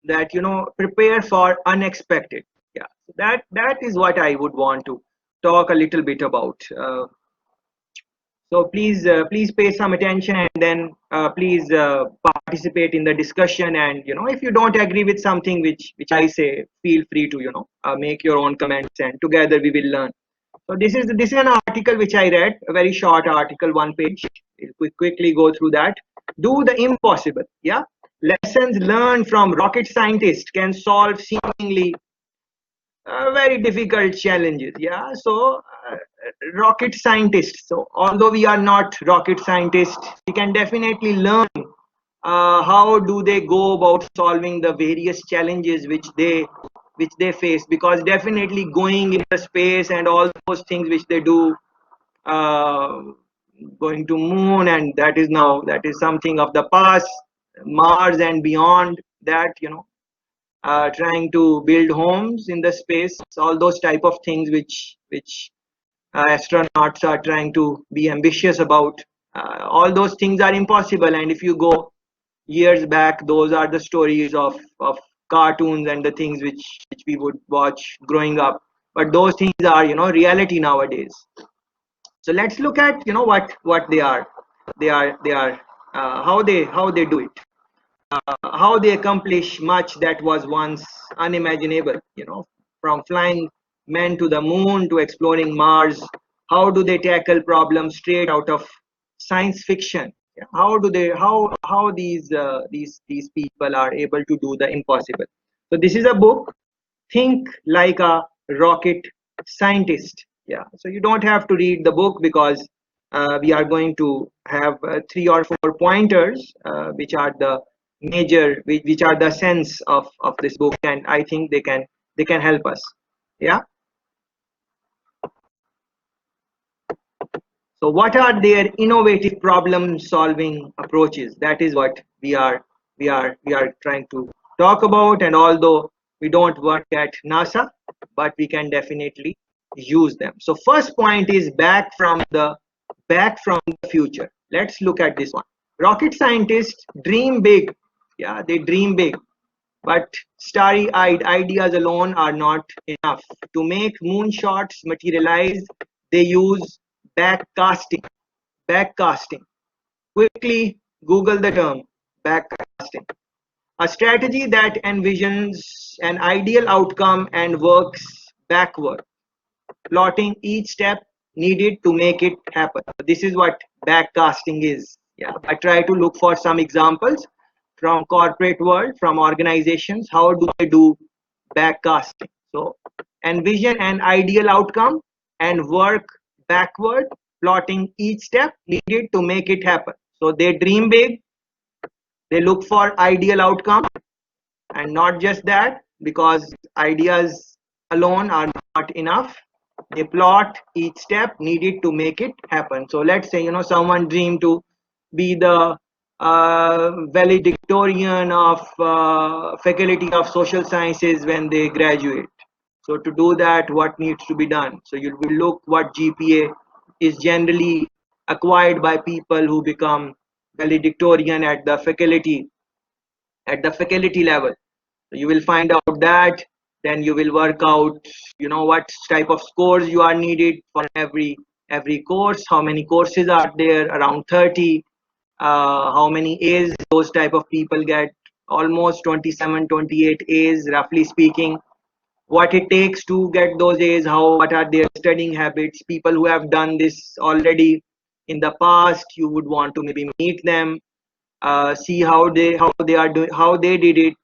that prepare for unexpected. Yeah, that is what I would want to talk a little bit about. So please pay some attention, and then please participate in the discussion. And if you don't agree with something which I say, feel free to make your own comments, and together we will learn. So this is an article which I read, a very short article, one page. We'll quickly go through that. Do the impossible. Yeah, lessons learned from rocket scientists can solve seemingly very difficult challenges. Yeah, so rocket scientists. So although we are not rocket scientists, we can definitely learn how do they go about solving the various challenges which they face, because definitely going into space and all those things which they do, uh, going to moon, and that is something of the past. Mars and beyond that, trying to build homes in the space, all those type of things which astronauts are trying to be ambitious about. All those things are impossible, and if you go years back, those are the stories of cartoons and the things which we would watch growing up. But those things are reality nowadays. So let's look at what they are, how they do it, how they accomplish much that was once unimaginable, from flying men to the moon to exploring Mars. How do they tackle problems straight out of science fiction? Yeah, how do they how these people are able to do the impossible? So this is a book, Think Like a Rocket Scientist. Yeah, so you don't have to read the book, because we are going to have three or four pointers, which are the major, which are the sense of this book, and I think they can help us. Yeah. So what are their innovative problem solving approaches? That is what we are trying to talk about. And although we don't work at NASA, but we can definitely use them. So first point is back from the future. Let's look at this one. Rocket scientists dream big. Yeah, they dream big. But starry-eyed ideas alone are not enough. To make moonshots materialize, they use backcasting. Backcasting. Quickly Google the term backcasting. A strategy that envisions an ideal outcome and works backward, plotting each step needed to make it happen. This is what backcasting is. Yeah, I try to look for some examples from corporate world, from organizations. How do they do backcasting? So envision an ideal outcome and work backward, plotting each step needed to make it happen. So they dream big, they look for ideal outcome, and not just that, because ideas alone are not enough. They plot each step needed to make it happen. So let's say someone dream to be the valedictorian of faculty of social sciences when they graduate. So to do that, what needs to be done? So you will look what GPA is generally acquired by people who become valedictorian at the faculty level. So you will find out that, then you will work out what type of scores you are needed for every course. How many courses are there? Around 30. How many A's those type of people get? Almost 27, 28 A's, roughly speaking. What it takes to get those A's, what are their studying habits? People who have done this already in the past, you would want to maybe meet them, see how they are doing, how they did it.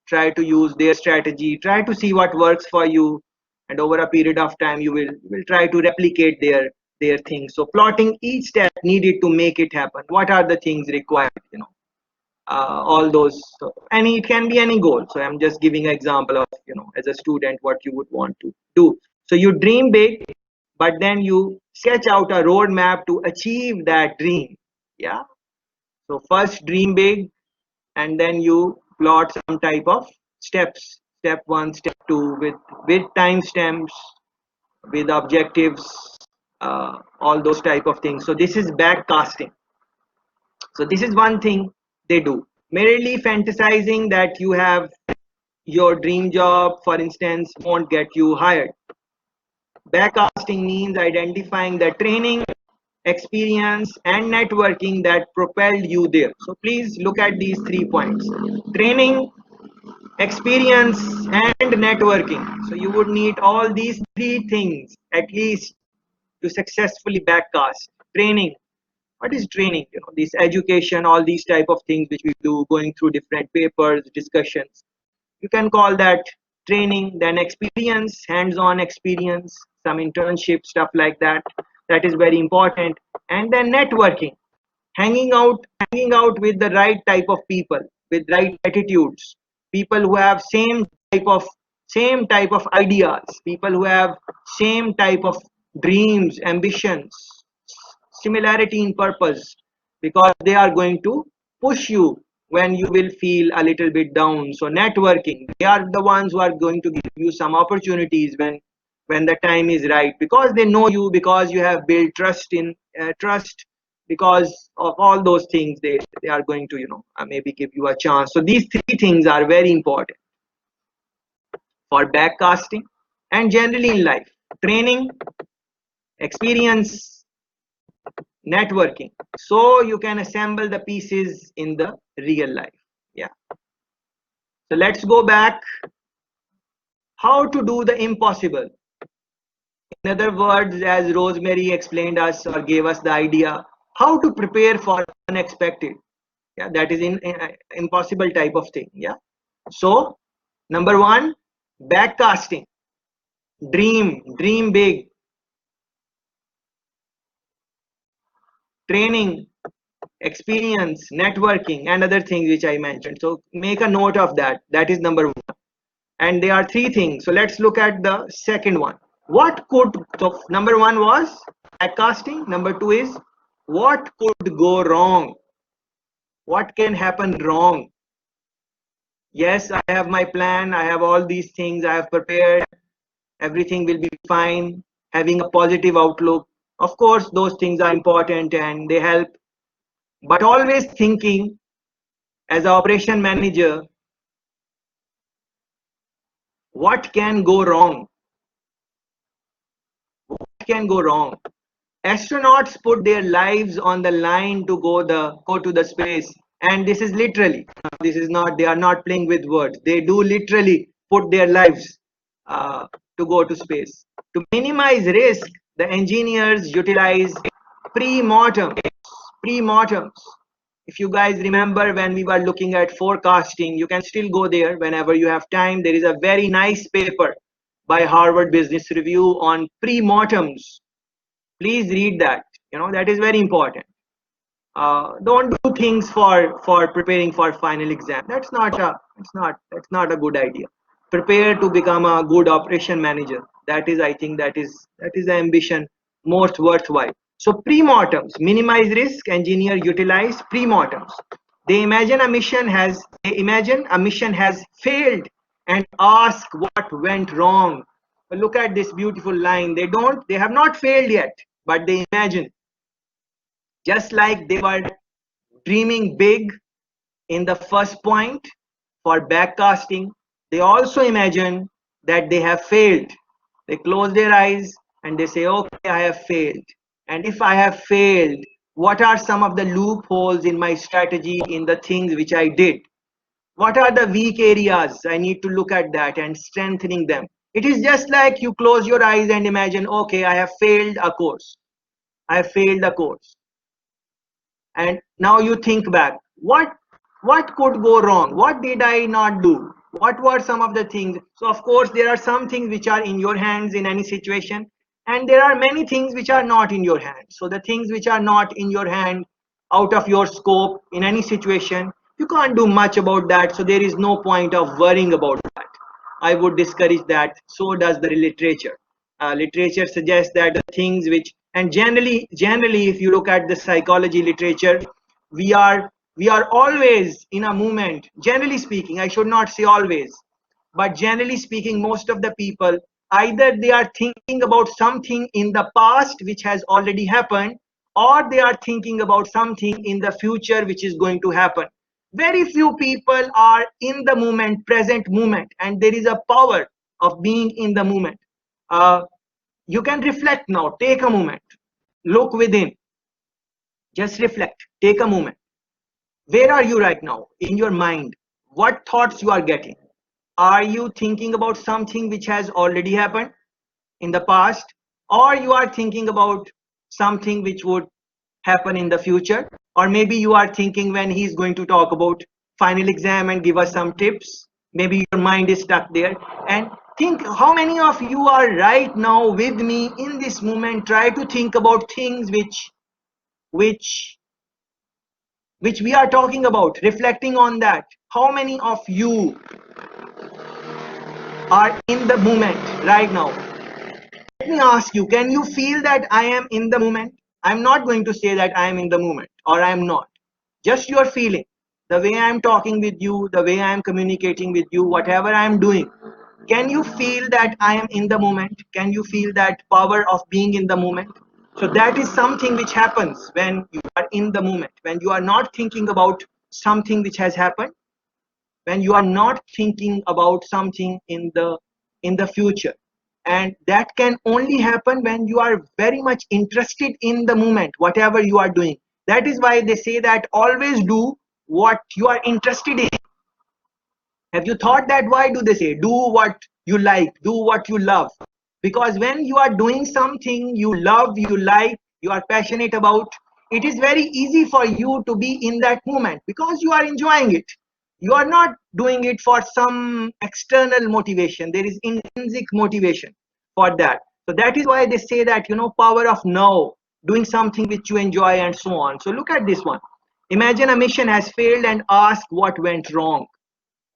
Try to use their strategy, try to see what works for you, and over a period of time you will try to replicate their things. So plotting each step needed to make it happen. What are the things required? All those. So, and it can be any goal. So I'm just giving an example of as a student what you would want to do. So you dream big, but then you sketch out a roadmap to achieve that dream. Yeah. So first dream big, and then you plot some type of steps. Step one, step two, with timestamps, with objectives, all those type of things. So this is backcasting. So this is one thing they do. Merely fantasizing that you have your dream job, for instance, won't get you hired. Backcasting means identifying the training, experience, and networking that propelled you there. So please look at these 3 points: training, experience, and networking. So you would need all these three things at least to successfully backcast. Training. What is training? This education, all these type of things which we do, going through different papers, discussions. You can call that training. Then experience, hands-on experience, some internship stuff like that. That is very important. And then networking, hanging out with the right type of people, with right attitudes, people who have same type of ideas, people who have same type of dreams, ambitions, similarity in purpose, because they are going to push you when you will feel a little bit down. So networking, they are the ones who are going to give you some opportunities when the time is right, because they know you, because you have built trust, because of all those things. They are going to maybe give you a chance. So these three things are very important for backcasting and generally in life: training, experience, networking, so you can assemble the pieces in the real life. Yeah, so let's go back. How to do the impossible? In other words, as Rosemary explained us or gave us the idea, how to prepare for unexpected. Yeah, that is in impossible type of thing. Yeah, so number one, backcasting. Dream big. Training, experience, networking, and other things which I mentioned. So make a note of that. That is number one. And there are three things. So let's look at the second one. So number one was backcasting. Number two is what could go wrong? What can happen wrong? Yes, I have my plan. I have all these things. I have prepared. Everything will be fine. Having a positive outlook. Of course, those things are important and they help. But always thinking as an operation manager, what can go wrong? What can go wrong? Astronauts put their lives on the line to go to the space, and this is literally. This is not. They are not playing with words. They do literally put their lives to go to space. To minimize risk, the engineers utilize pre-mortems. Pre-mortems. If you guys remember when we were looking at forecasting, you can still go there whenever you have time. There is a very nice paper by Harvard Business Review on pre-mortems. Please read that. That is very important. Don't do things for preparing for final exam. That's not a good idea. Prepare to become a good operation manager. That is, I think, that is the ambition most worthwhile. So pre-mortems, minimize risk. Engineer utilize pre-mortems. They imagine a mission has failed and ask what went wrong. But look at this beautiful line. They have not failed yet, but they imagine. Just like they were dreaming big in the first point for backcasting, they also imagine that they have failed. They close their eyes and they say, okay, I have failed. And if I have failed, what are some of the loopholes in my strategy, in the things which I did? What are the weak areas? I need to look at that and strengthening them. It is just like you close your eyes and imagine, okay, I have failed a course. I have failed a course. And now you think back, what could go wrong? What did I not do? What were some of the things? So of course there are some things which are in your hands in any situation, and there are many things which are not in your hands. So the things which are not in your hand, out of your scope, in any situation, you can't do much about that. So there is no point of worrying about that. I would discourage that. So does the literature. Literature suggests that the things which, and generally if you look at the psychology literature, we are always in a movement. Generally speaking, I should not say always, but generally speaking, most of the people, either they are thinking about something in the past which has already happened, or they are thinking about something in the future which is going to happen. Very few people are in the moment, present moment, and there is a power of being in the moment. uh, you can reflect now. Take a moment, look within, just reflect, take a moment. Where are you right now in your mind? What thoughts you are getting? Are you thinking about something which has already happened in the past, or you are thinking about something which would happen in the future? Or maybe you are thinking when he's going to talk about final exam and give us some tips. Maybe your mind is stuck there. And think how many of you are right now with me in this moment. Try to think about things which which we are talking about, reflecting on that. How many of you are in the moment right now? Let me ask you, can you feel that I am in the moment? I'm not going to say that I am in the moment or I am not. Just your feeling, the way I'm talking with you, the way I'm communicating with you, whatever I'm doing. Can you feel that I am in the moment? Can you feel that power of being in the moment? So that is something which happens when you are in the moment, when you are not thinking about something which has happened, when you are not thinking about something in the future. And that can only happen when you are very much interested in the moment, whatever you are doing. That is why they say that always do what you are interested in. Have you thought that? Why do they say do what you like, do what you love? Because when you are doing something you love, you like, you are passionate about, it is very easy for you to be in that moment because you are enjoying it. You are not doing it for some external motivation. There is intrinsic motivation for that. So that is why they say that, power of now, doing something which you enjoy and so on. So look at this one. Imagine a mission has failed and ask what went wrong.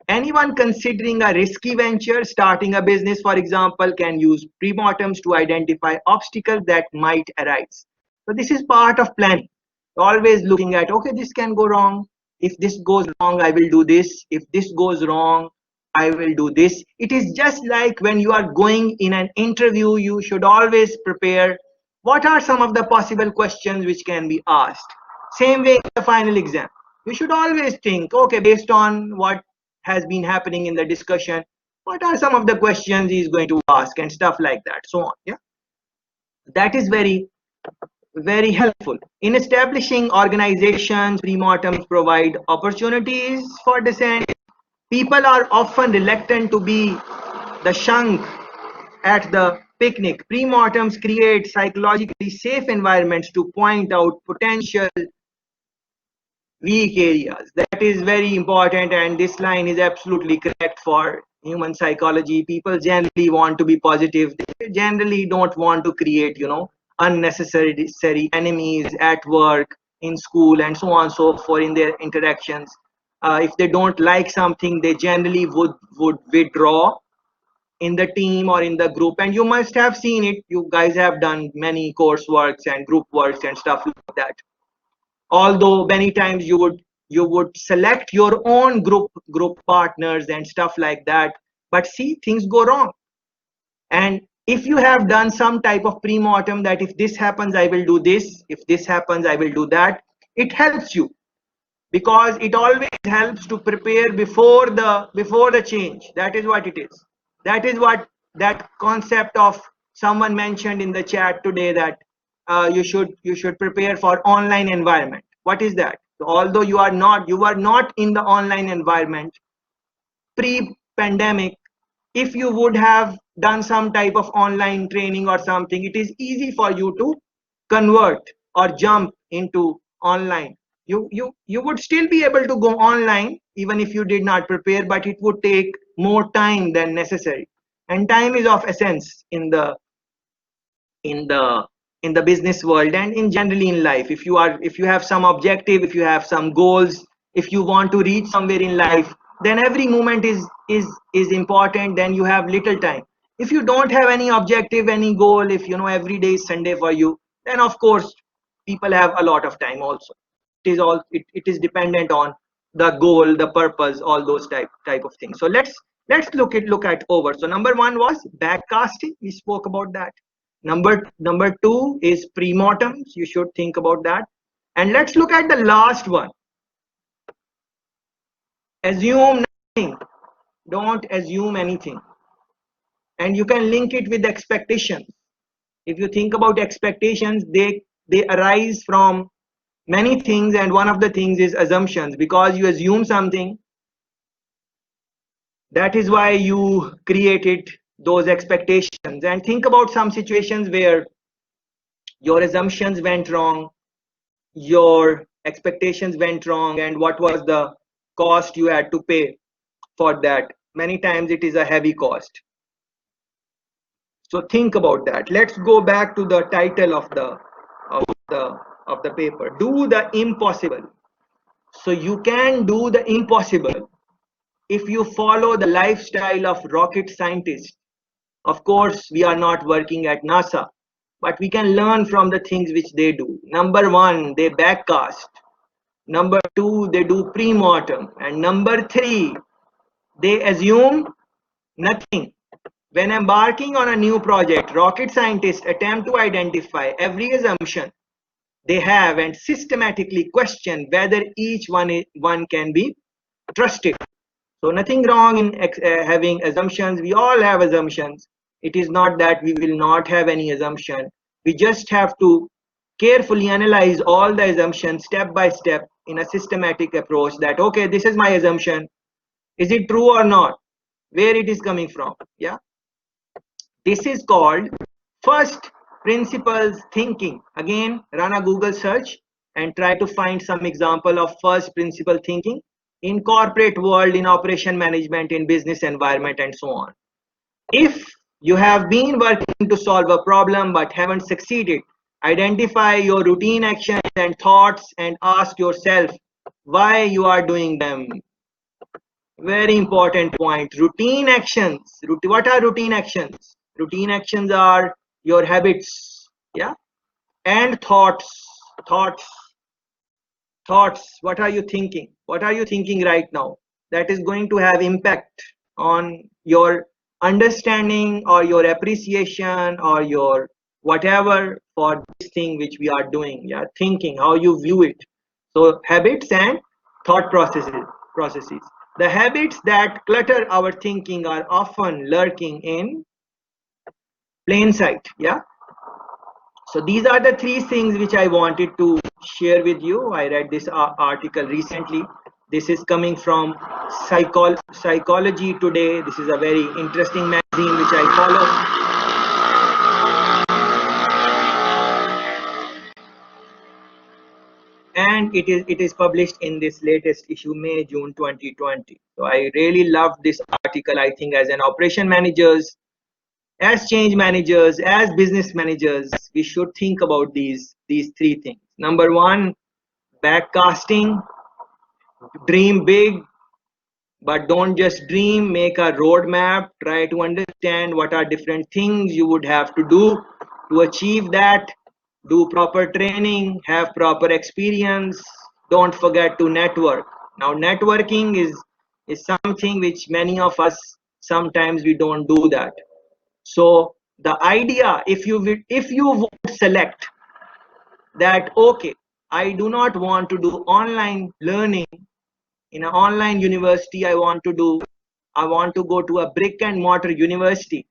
Anyone considering a risky venture, starting a business, for example, can use pre-mortems to identify obstacles that might arise. So this is part of planning. Always looking at, okay, this can go wrong. If this goes wrong, I will do this. If this goes wrong, I will do this. It is just like when you are going in an interview, you should always prepare what are some of the possible questions which can be asked. Same way in the final exam. You should always think, okay, based on what has been happening in the discussion, what are some of the questions he's going to ask and stuff like that, so on. Yeah, that is very helpful in establishing organizations. Premortems provide opportunities for dissent. People are often reluctant to be the shunk at the picnic. Premortems create psychologically safe environments to point out potential weak areas. That is very important, and this line is absolutely correct for human psychology. People generally want to be positive. They generally don't want to create, unnecessary enemies at work, in school, and so on and so forth in their interactions. If they don't like something, they generally would withdraw in the team or in the group. And you must have seen it. You guys have done many courseworks and group works and stuff like that. Although many times you would select your own group partners and stuff like that, but see, things go wrong. And if you have done some type of pre-mortem, that if this happens I will do this, if this happens I will do that, it helps you, because it always helps to prepare before the change. That is what it is. That is what that concept of someone mentioned in the chat today, that you should prepare for online environment. What is that? Although you are not in the online environment pre-pandemic, if you would have done some type of online training or something, it is easy for you to convert or jump into online. You would still be able to go online even if you did not prepare, but it would take more time than necessary. And time is of essence in the in the business world and in generally in life. If you have some objective, if you have some goals, if you want to reach somewhere in life, then every moment is important. Then you have little time. If you don't have any objective, any goal, if every day is Sunday for you, then of course people have a lot of time also. It is dependent on the goal, the purpose, all those type of things. So let's look at over. So number one was backcasting. We spoke about that. Number two is premortems. You should think about that. And let's look at the last one. Assume nothing. Don't assume anything. And you can link it with expectations. If you think about expectations, they arise from many things, and one of the things is assumptions. Because you assume something, that is why you created those expectations. And think about some situations where your assumptions went wrong, your expectations went wrong, and what was the cost you had to pay for that. Many times it is a heavy cost. So think about that. Let's go back to the title of the paper. Do the impossible. So you can do the impossible if you follow the lifestyle of rocket scientists. Of course, we are not working at NASA, but we can learn from the things which they do. Number one, they backcast. Number two, they do pre-mortem. And number three, they assume nothing. When embarking on a new project, rocket scientists attempt to identify every assumption they have and systematically question whether each one can be trusted. So nothing wrong in having assumptions. We all have assumptions. It is not that we will not have any assumption. We just have to carefully analyze all the assumptions step by step in a systematic approach that, okay, this is my assumption. Is it true or not? Where it is coming from? Yeah. This is called first principles thinking. Again, run a Google search and try to find some example of first principle thinking in corporate world, in operation management, in business environment, and so on. If you have been working to solve a problem but haven't succeeded, identify your routine actions and thoughts and ask yourself why you are doing them. Very important point. Routine actions. What are routine actions? Routine actions are your habits, yeah, and thoughts. Thoughts. What are you thinking? What are you thinking right now? That is going to have impact on your understanding or your appreciation or your whatever for this thing which we are doing. Yeah, thinking, how you view it. So habits and thought processes. The habits that clutter our thinking are often lurking in plain sight. Yeah. So these are the three things which I wanted to share with you. I read this article recently. This is coming from Psychology Today. This is a very interesting magazine which I follow. And it is published in this latest issue, May June 2020. So I really love this article. I think as an operation managers, as change managers, as business managers, we should think about these three things. Number one, backcasting. Dream big, but don't just dream. Make a roadmap. Try to understand what are different things you would have to do to achieve that. Do proper training, have proper experience. Don't forget to network. Now networking is something which many of us sometimes we don't do that. So the idea, if you would select that, okay, I do not want to do online learning in an online university, I want to go to a brick and mortar university.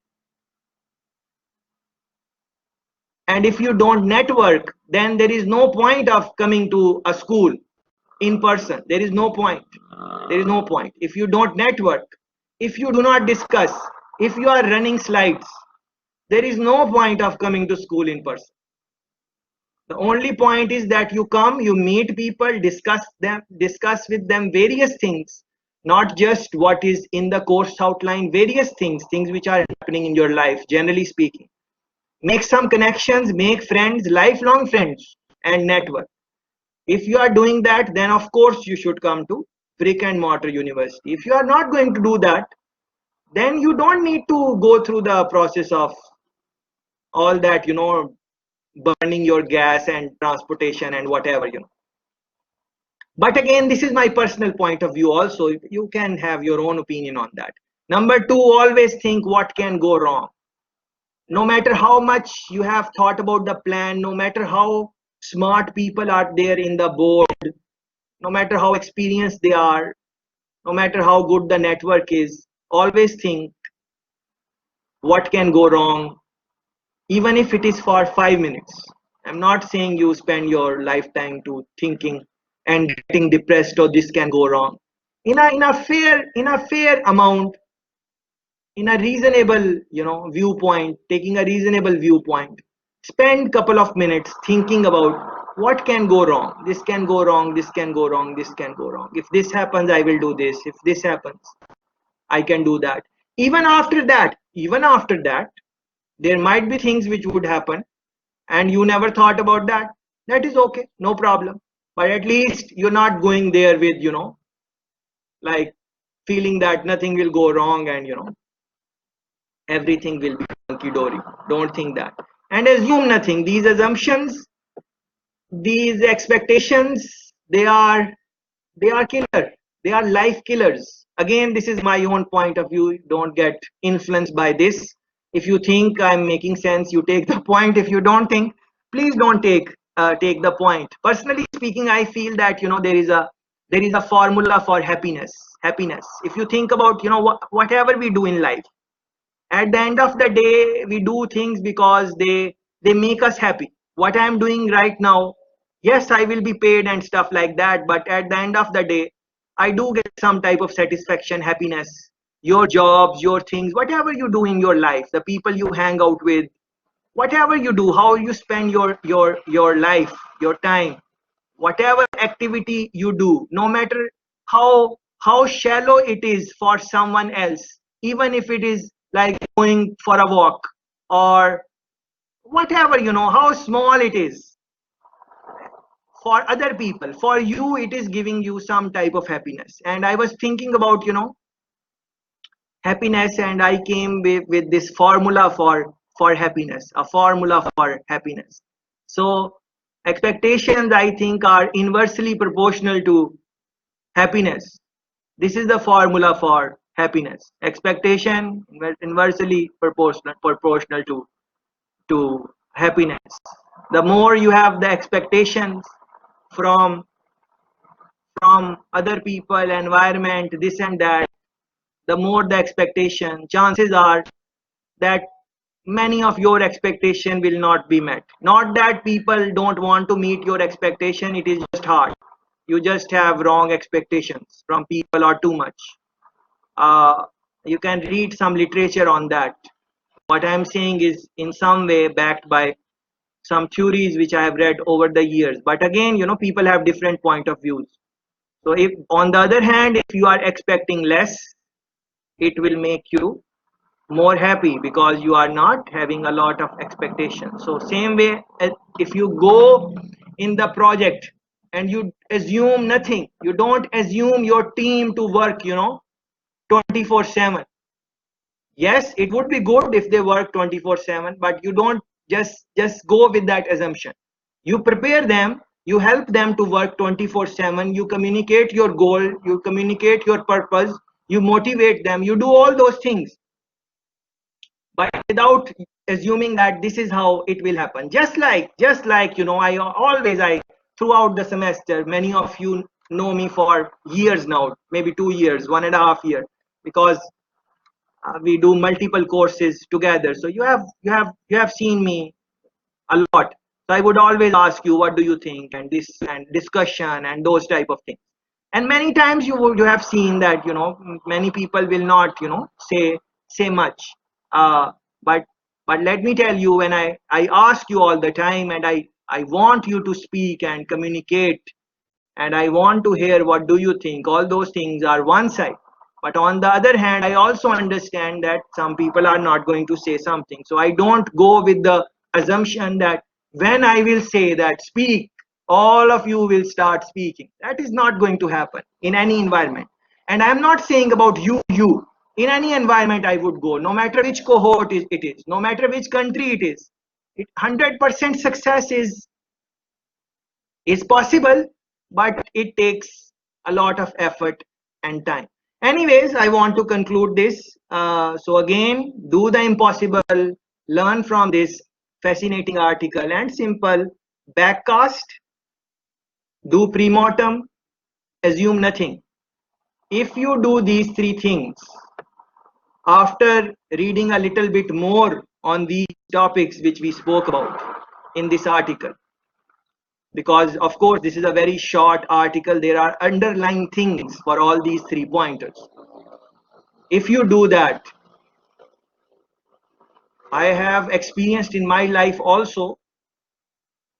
And if you don't network, then there is no point of coming to a school in person. There is no point. There is no point. If you don't network, if you do not discuss, if you are running slides, there is no point of coming to school in person. The only point is that you come, you meet people, discuss with them various things, not just what is in the course outline, various things which are happening in your life, generally speaking. Make some connections, make friends, lifelong friends, and network. If you are doing that, then of course you should come to brick and mortar university. If you are not going to do that, then you don't need to go through the process of all that, burning your gas and transportation and whatever. But again, this is my personal point of view also. You can have your own opinion on that. Number two, always think what can go wrong. No matter how much you have thought about the plan, no matter how smart people are there in the board, no matter how experienced they are, no matter how good the network is, always think what can go wrong, even if it is for 5 minutes. I'm not saying you spend your lifetime to thinking and getting depressed or this can go wrong. In a fair amount, in a reasonable viewpoint, taking a reasonable viewpoint, spend couple of minutes thinking about what can go wrong. This can go wrong, this can go wrong, this can go wrong. If this happens, I will do this. If this happens, I can do that. Even after that, there might be things which would happen and you never thought about that. That is okay, no problem. But at least you're not going there with like feeling that nothing will go wrong and everything will be hunky dory. Don't think that. And assume nothing. These assumptions, these expectations, they are killer. They are life killers. Again, this is my own point of view. Don't get influenced by this. If you think I'm making sense, you take the point. If you don't think, please don't take the point. Personally speaking, I feel that there is a formula for happiness. Happiness. If you think about whatever we do in life, at the end of the day we do things because they make us happy. What I'm doing right now, yes, I will be paid and stuff like that, but at the end of the day I do get some type of satisfaction, happiness. Your jobs, your things, whatever you do in your life, the people you hang out with, whatever you do, how you spend your life, your time, whatever activity you do, no matter how shallow it is for someone else, even if it is like going for a walk or whatever, how small it is for other people, for you it is giving you some type of happiness. And I was thinking about happiness, and I came with this formula for happiness, a formula for happiness. So expectations, I think, are inversely proportional to happiness. This is the formula for happiness. Expectation inversely proportional to happiness. The more you have the expectations from other people, environment, this and that, the more the expectation, chances are that many of your expectation will not be met. Not that people don't want to meet your expectation, it is just hard. You just have wrong expectations from people or too much. You can read some literature on that. What I'm saying is in some way backed by some theories which I have read over the years. But again, people have different point of views. So if on the other hand, if you are expecting less, it will make you more happy because you are not having a lot of expectations. So same way, if you go in the project and you assume nothing, you don't assume your team to work 24/7. Yes, it would be good if they work 24/7, but you don't just go with that assumption. You prepare them, you help them to work 24/7, you communicate your goal, you communicate your purpose, you motivate them, you do all those things, but without assuming that this is how it will happen. Just like I throughout the semester, many of you know me for years now, maybe 2 years, 1.5 years, because we do multiple courses together. So you have seen me a lot. So I would always ask you, what do you think, and this and discussion and those type of things. And many times you have seen that many people will not say much. Uh, but let me tell you, when I ask you all the time, and I want you to speak and communicate, and I want to hear what do you think. All those things are one side. But on the other hand, I also understand that some people are not going to say something. So I don't go with the assumption that when I will say that speak, all of you will start speaking. That is not going to happen in any environment. And I'm not saying about you. In any environment I would go, no matter which cohort it is, no matter which country it is, 100% success is possible, but it takes a lot of effort and time. Anyways, I want to conclude this. So again, do the impossible, learn from this fascinating article, and simple backcast, do pre-mortem, assume nothing. if you do these three things, after reading a little bit more on these topics which we spoke about in this article, because of course this is a very short article, there are underlying things for all these 3 pointers. If you do that, I have experienced in my life also,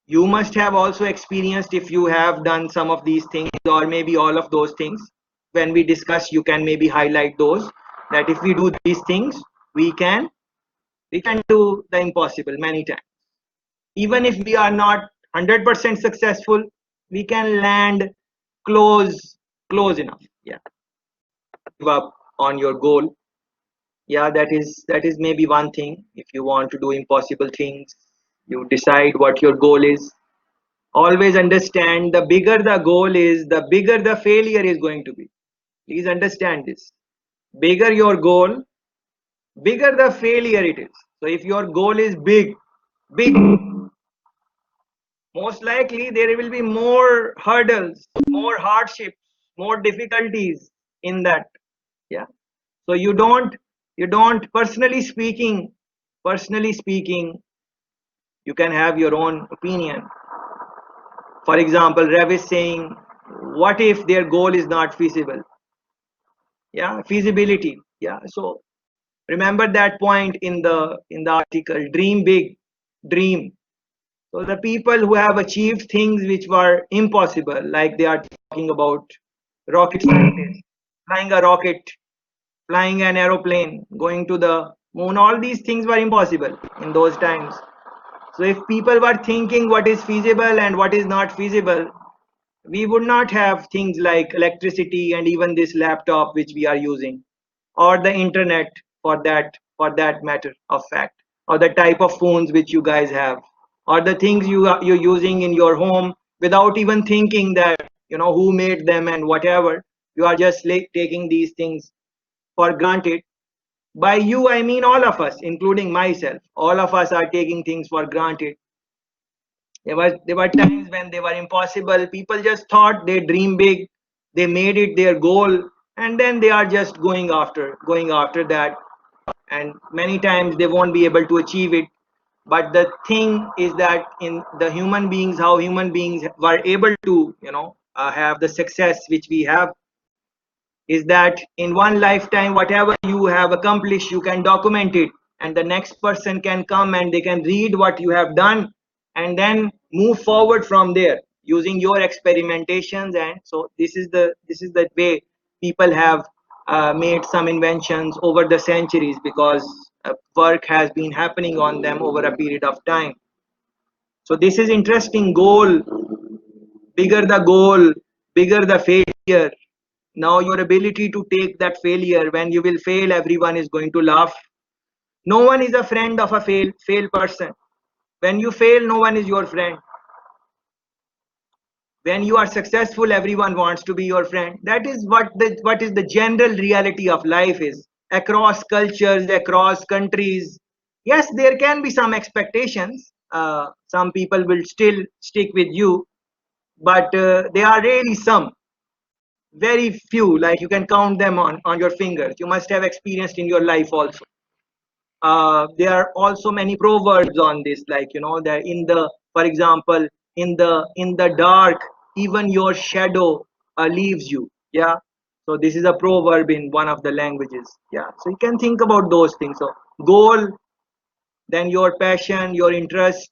you must have also experienced if you have done some of these things or maybe all of those things. When we discuss, you can maybe highlight those, that if we do these things, we can do the impossible many times. Even if we are not 100% successful, we can land close enough. Yeah, give up on your goal. Yeah, that is maybe one thing. If you want to do impossible things, you decide what your goal is. Always understand, the bigger the goal is, the bigger the failure is going to be. Please understand this. Bigger your goal, bigger the failure it is. So if your goal is big, most likely there will be more hurdles, more hardships, more difficulties in that. Yeah. So you don't personally speaking, you can have your own opinion. For example, Rev is saying, what if their goal is not feasible? Yeah, feasibility. Yeah. So remember that point in the article, dream big, dream. So the people who have achieved things which were impossible, like they are talking about rocket scientists, flying a rocket, flying an aeroplane, going to the moon, all these things were impossible in those times. So if people were thinking what is feasible and what is not feasible, we would not have things like electricity and even this laptop which we are using, or the internet, for that matter of fact, or the type of phones which you guys have, or the things you're using in your home without even thinking that who made them and whatever. You are just like taking these things for granted. By you, I mean all of us, including myself. All of us are taking things for granted. There were times when they were impossible. People just thought, they dream big, they made it their goal, and then they are just going after that. And many times they won't be able to achieve it. But the thing is that in the human beings, how human beings were able to have the success which we have, is that in one lifetime whatever you have accomplished, you can document it, and the next person can come and they can read what you have done, and then move forward from there using your experimentations. And so this is the way people have made some inventions over the centuries, because work has been happening on them over a period of time. So this is interesting. Goal, bigger the failure. Now your ability to take that failure, when you will fail, everyone is going to laugh. No one is a friend of a fail person. When you fail, no one is your friend. When you are successful, everyone wants to be your friend. That is what is the general reality of life is, across cultures, across countries. Yes, there can be some expectations. Some people will still stick with you, but there are really some, very few, like you can count them on your fingers. You must have experienced in your life also. There are also many proverbs on this, like that for example, in the dark, even your shadow leaves you. Yeah. So this is a proverb in one of the languages. Yeah. So you can think about those things. So goal, then your passion, your interest,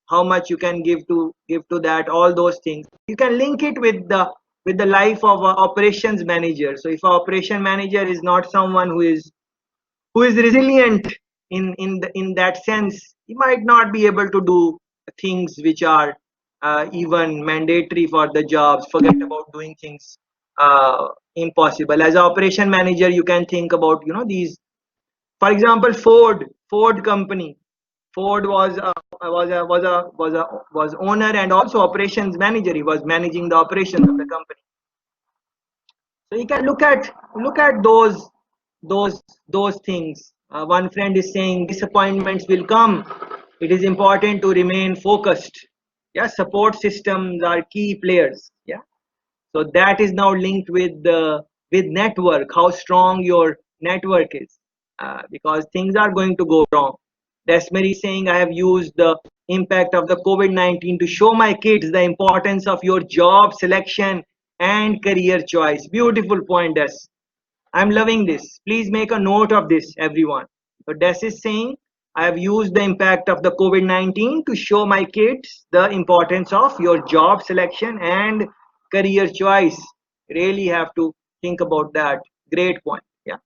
how much you can give to that, all those things you can link it with the life of an operations manager. So if an operation manager is not someone who is resilient in that sense, he might not be able to do things which are even mandatory for the jobs. Forget about doing things impossible. As an operation manager, you can think about these. For example, Ford company. Ford was owner and also operations manager. He was managing the operations of the company. So you can look at those things. One friend is saying disappointments will come. It is important to remain focused. Yeah, support systems are key players. Yeah, so that is now linked with with network, how strong your network is, because things are going to go wrong. Desmary saying, I have used the impact of the COVID-19 to show my kids the importance of your job selection and career choice. Beautiful point, Des. I'm loving this. Please make a note of this, everyone. So Des is saying, I have used the impact of the COVID-19 to show my kids the importance of your job selection and career choice. Really have to think about that. Great point. Yeah.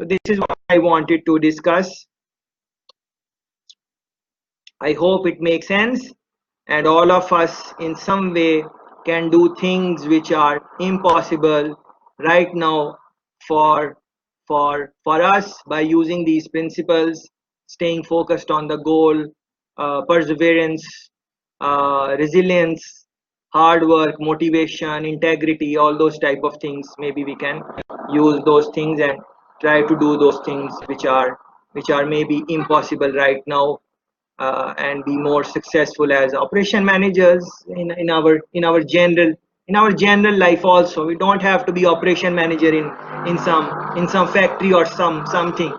So this is what I wanted to discuss. I hope it makes sense, and all of us in some way can do things which are impossible right now for for us by using these principles, staying focused on the goal, perseverance, resilience, hard work, motivation, integrity, all those type of things. Maybe we can use those things and try to do those things which are maybe impossible right now, and be more successful as operation managers in our general life also. We don't have to be operation manager in some factory or something.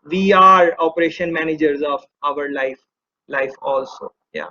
We are operation managers of our life also. Yeah.